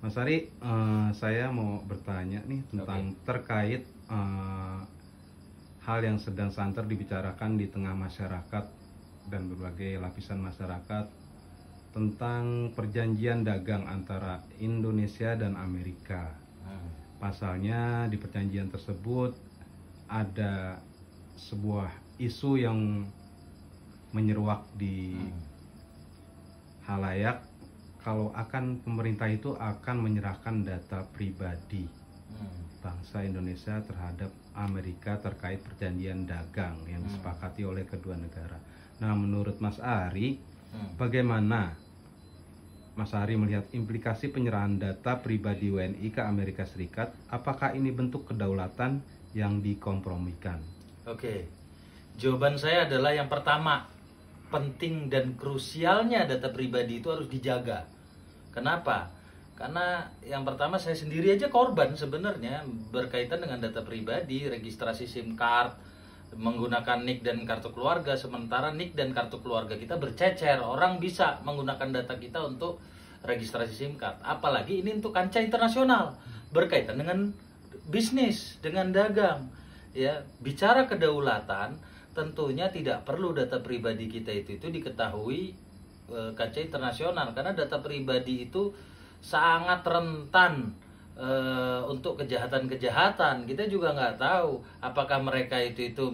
Mas Ari, saya mau bertanya nih tentang terkait hal yang sedang santer dibicarakan di tengah masyarakat dan berbagai lapisan masyarakat tentang perjanjian dagang antara Indonesia dan Amerika. Pasalnya di perjanjian tersebut ada sebuah isu yang menyeruak di halayak kalau pemerintah itu akan menyerahkan data pribadi bangsa Indonesia terhadap Amerika terkait perjanjian dagang yang disepakati oleh kedua negara. Nah, menurut Mas Ari, bagaimana Mas Ari melihat implikasi penyerahan data pribadi WNI ke Amerika Serikat? Apakah ini bentuk kedaulatan yang dikompromikan? Oke, jawaban saya adalah yang pertama, penting dan krusialnya data pribadi itu harus dijaga. Kenapa? Karena yang pertama saya sendiri aja korban sebenarnya berkaitan dengan data pribadi, registrasi SIM card, menggunakan NIK dan kartu keluarga, sementara NIK dan kartu keluarga kita bercecer. Orang bisa menggunakan data kita untuk registrasi SIM card. Apalagi ini untuk kancah internasional, berkaitan dengan bisnis, dengan dagang. Ya, bicara kedaulatan, tentunya tidak perlu data pribadi kita itu diketahui kancah internasional, karena data pribadi itu sangat rentan untuk kejahatan-kejahatan. Kita juga nggak tahu apakah mereka itu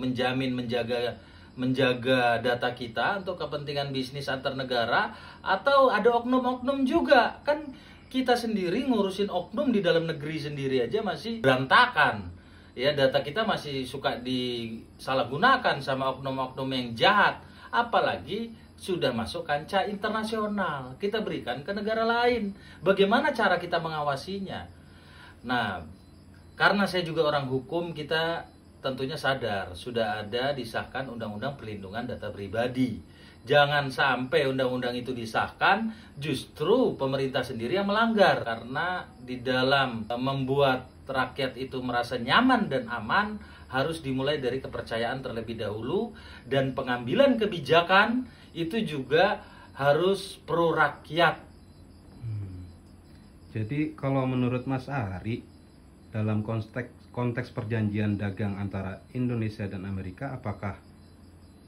menjaga data kita untuk kepentingan bisnis antar negara, atau ada oknum-oknum juga. Kan kita sendiri ngurusin oknum di dalam negeri sendiri aja masih berantakan. Ya, data kita masih suka disalahgunakan sama oknum-oknum yang jahat. Apalagi sudah masuk kancah internasional, kita berikan ke negara lain. Bagaimana cara kita mengawasinya? Nah, karena saya juga orang hukum, kita tentunya sadar sudah ada disahkan Undang-Undang Perlindungan Data Pribadi. Jangan sampai undang-undang itu disahkan, justru pemerintah sendiri yang melanggar. Karena di dalam membuat rakyat itu merasa nyaman dan aman, harus dimulai dari kepercayaan terlebih dahulu, dan pengambilan kebijakan itu juga harus pro rakyat. Jadi kalau menurut Mas Ari, dalam konteks perjanjian dagang antara Indonesia dan Amerika, apakah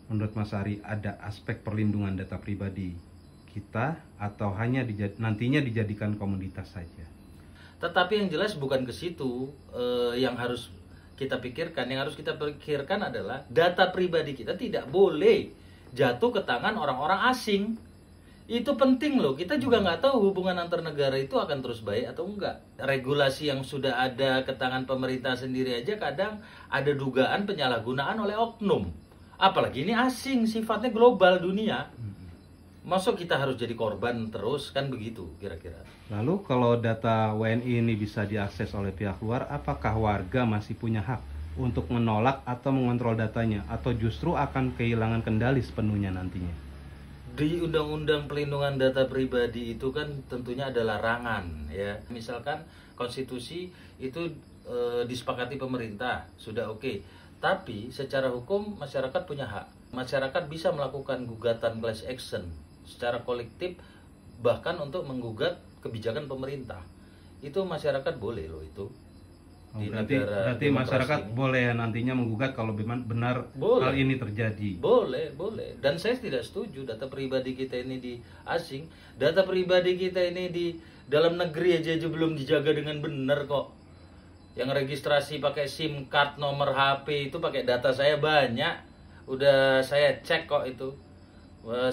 menurut Mas Ari ada aspek perlindungan data pribadi kita atau hanya nantinya dijadikan komoditas saja? Tetapi yang jelas bukan ke situ yang harus kita pikirkan. Yang harus kita pikirkan adalah data pribadi kita tidak boleh jatuh ke tangan orang-orang asing. Itu penting loh. Kita juga nggak tahu hubungan antar negara itu akan terus baik atau enggak. Regulasi yang sudah ada ke tangan pemerintah sendiri aja kadang ada dugaan penyalahgunaan oleh oknum. Apalagi ini asing, sifatnya global dunia. Masuk kita harus jadi korban terus, kan begitu kira-kira. Lalu kalau data WNI ini bisa diakses oleh pihak luar, apakah warga masih punya hak untuk menolak atau mengontrol datanya, atau justru akan kehilangan kendali sepenuhnya nantinya? Di Undang-Undang Perlindungan Data Pribadi itu kan tentunya ada larangan, ya. Misalkan konstitusi itu disepakati pemerintah, sudah oke. Tapi secara hukum masyarakat punya hak. Masyarakat bisa melakukan gugatan class action secara kolektif, bahkan untuk menggugat kebijakan pemerintah. Itu masyarakat boleh loh itu. Berarti masyarakat boleh nantinya menggugat kalau benar hal ini terjadi. Boleh. Dan saya tidak setuju data pribadi kita ini di asing. Data pribadi kita ini di dalam negeri aja belum dijaga dengan benar kok. Yang registrasi pakai SIM card, nomor HP itu pakai data saya banyak. Udah saya cek kok itu.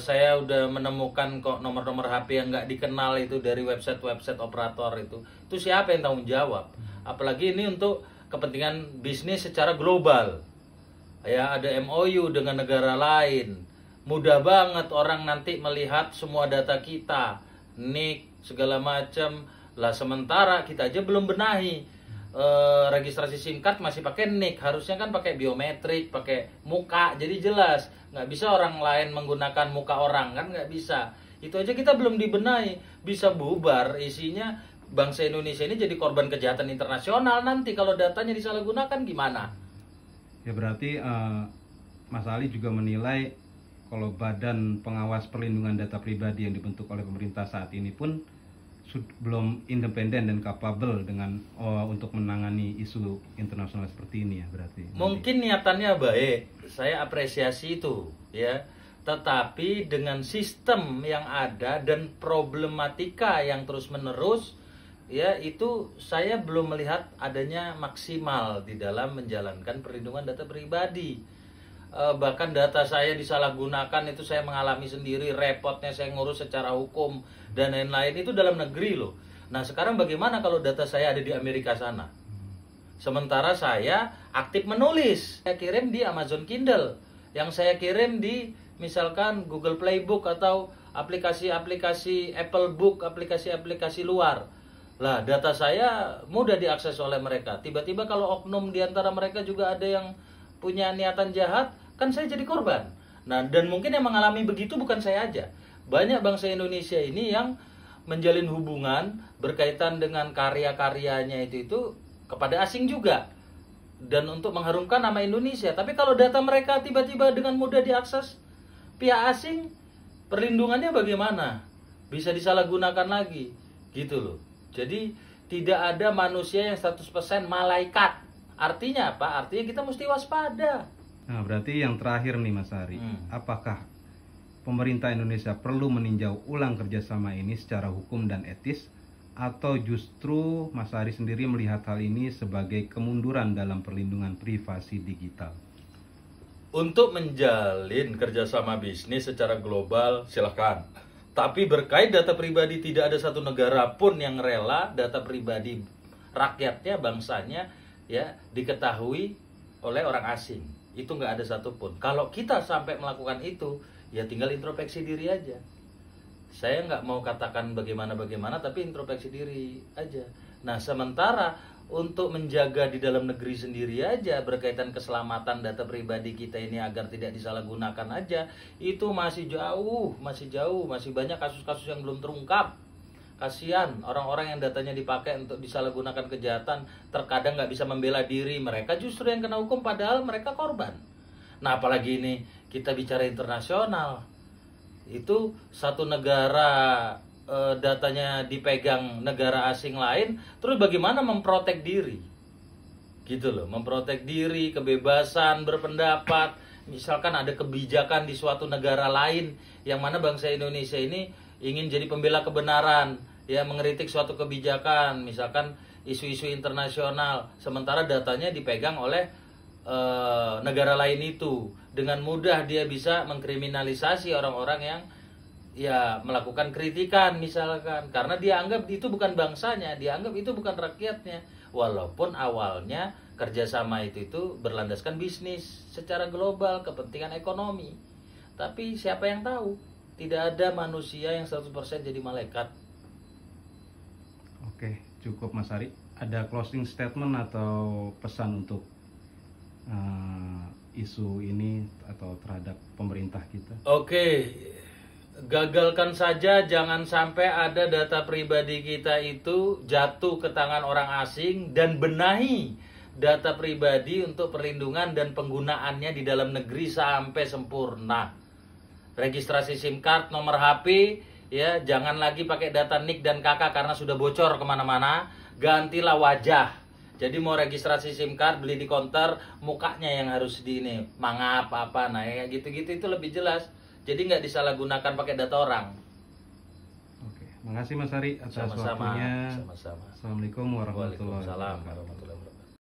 Saya udah menemukan kok nomor-nomor HP yang nggak dikenal itu dari website-website operator itu. Itu siapa yang tanggung jawab? Apalagi ini untuk kepentingan bisnis secara global. Ya, ada MOU dengan negara lain. Mudah banget orang nanti melihat semua data kita, NIK segala macam. Lah sementara kita aja belum benahi. Registrasi SIM card masih pakai NIK, harusnya kan pakai biometrik, pakai muka, jadi jelas. Nggak bisa orang lain menggunakan muka orang, kan nggak bisa. Itu aja kita belum dibenahi, bisa bubar. Isinya bangsa Indonesia ini jadi korban kejahatan internasional nanti kalau datanya disalahgunakan gimana? Ya berarti Mas Ali juga menilai kalau Badan Pengawas Perlindungan Data Pribadi yang dibentuk oleh pemerintah saat ini pun belum independen dan kapabel dengan untuk menangani isu internasional seperti ini ya berarti. Mungkin niatannya baik, saya apresiasi itu ya. Tetapi dengan sistem yang ada dan problematika yang terus-menerus ya, itu saya belum melihat adanya maksimal di dalam menjalankan perlindungan data pribadi. Bahkan data saya disalahgunakan itu saya mengalami sendiri, repotnya saya ngurus secara hukum dan lain-lain, itu dalam negeri loh. Nah sekarang bagaimana kalau data saya ada di Amerika sana? Sementara saya aktif menulis, saya kirim di Amazon Kindle, yang saya kirim di misalkan Google Playbook atau aplikasi-aplikasi Apple Book, aplikasi-aplikasi luar. Lah data saya mudah diakses oleh mereka. Tiba-tiba kalau oknum di antara mereka juga ada yang punya niatan jahat, kan saya jadi korban. Nah, dan mungkin yang mengalami begitu bukan saya aja. Banyak bangsa Indonesia ini yang menjalin hubungan berkaitan dengan karya-karyanya itu kepada asing juga. Dan untuk mengharumkan nama Indonesia. Tapi kalau data mereka tiba-tiba dengan mudah diakses pihak asing, perlindungannya bagaimana? Bisa disalahgunakan lagi. Gitu loh. Jadi tidak ada manusia yang 100% malaikat. Artinya apa? Artinya kita mesti waspada. Nah, berarti yang terakhir nih Mas Ari, apakah pemerintah Indonesia perlu meninjau ulang kerjasama ini secara hukum dan etis, atau justru Mas Ari sendiri melihat hal ini sebagai kemunduran dalam perlindungan privasi digital? Untuk menjalin kerjasama bisnis secara global silahkan. Tapi berkait data pribadi, tidak ada satu negara pun yang rela data pribadi rakyatnya, bangsanya ya diketahui oleh orang asing. Itu nggak ada satupun. Kalau kita sampai melakukan itu, ya tinggal introspeksi diri aja. Saya nggak mau katakan bagaimana, tapi introspeksi diri aja. Nah sementara untuk menjaga di dalam negeri sendiri aja berkaitan keselamatan data pribadi kita ini agar tidak disalahgunakan aja, itu masih jauh, masih banyak kasus-kasus yang belum terungkap. Kasihan orang-orang yang datanya dipakai untuk disalahgunakan kejahatan, terkadang nggak bisa membela diri, mereka justru yang kena hukum padahal mereka korban. Nah apalagi ini kita bicara internasional, itu satu negara datanya dipegang negara asing lain, terus bagaimana memprotek diri, gitu loh, memprotek diri, kebebasan berpendapat. Misalkan ada kebijakan di suatu negara lain yang mana bangsa Indonesia ini ingin jadi pembela kebenaran, ya mengkritik suatu kebijakan, misalkan isu-isu internasional, sementara datanya dipegang oleh negara lain itu, dengan mudah dia bisa mengkriminalisasi orang-orang yang ya melakukan kritikan misalkan, karena dia anggap itu bukan bangsanya, dia anggap itu bukan rakyatnya, walaupun awalnya kerjasama itu berlandaskan bisnis secara global, kepentingan ekonomi. Tapi siapa yang tahu, tidak ada manusia yang 100% jadi malaikat. Oke, cukup Mas Ari. Ada closing statement atau pesan untuk isu ini atau terhadap pemerintah kita? Oke, gagalkan saja jangan sampai ada data pribadi kita itu jatuh ke tangan orang asing, dan benahi data pribadi untuk perlindungan dan penggunaannya di dalam negeri sampai sempurna. Registrasi SIM card, nomor HP, ya jangan lagi pakai data NIK dan KK karena sudah bocor kemana-mana. Gantilah wajah. Jadi mau registrasi SIM card, beli di konter, mukanya yang harus di ini, mangap apa, nah ya gitu-gitu itu lebih jelas. Jadi nggak disalahgunakan pakai data orang. Oke, makasih Mas Ari atas Sama-sama. waktunya. Sama-sama. Assalamualaikum warahmatullahi Waalaikumsalam wabarakatuh. warahmatullahi wabarakatuh.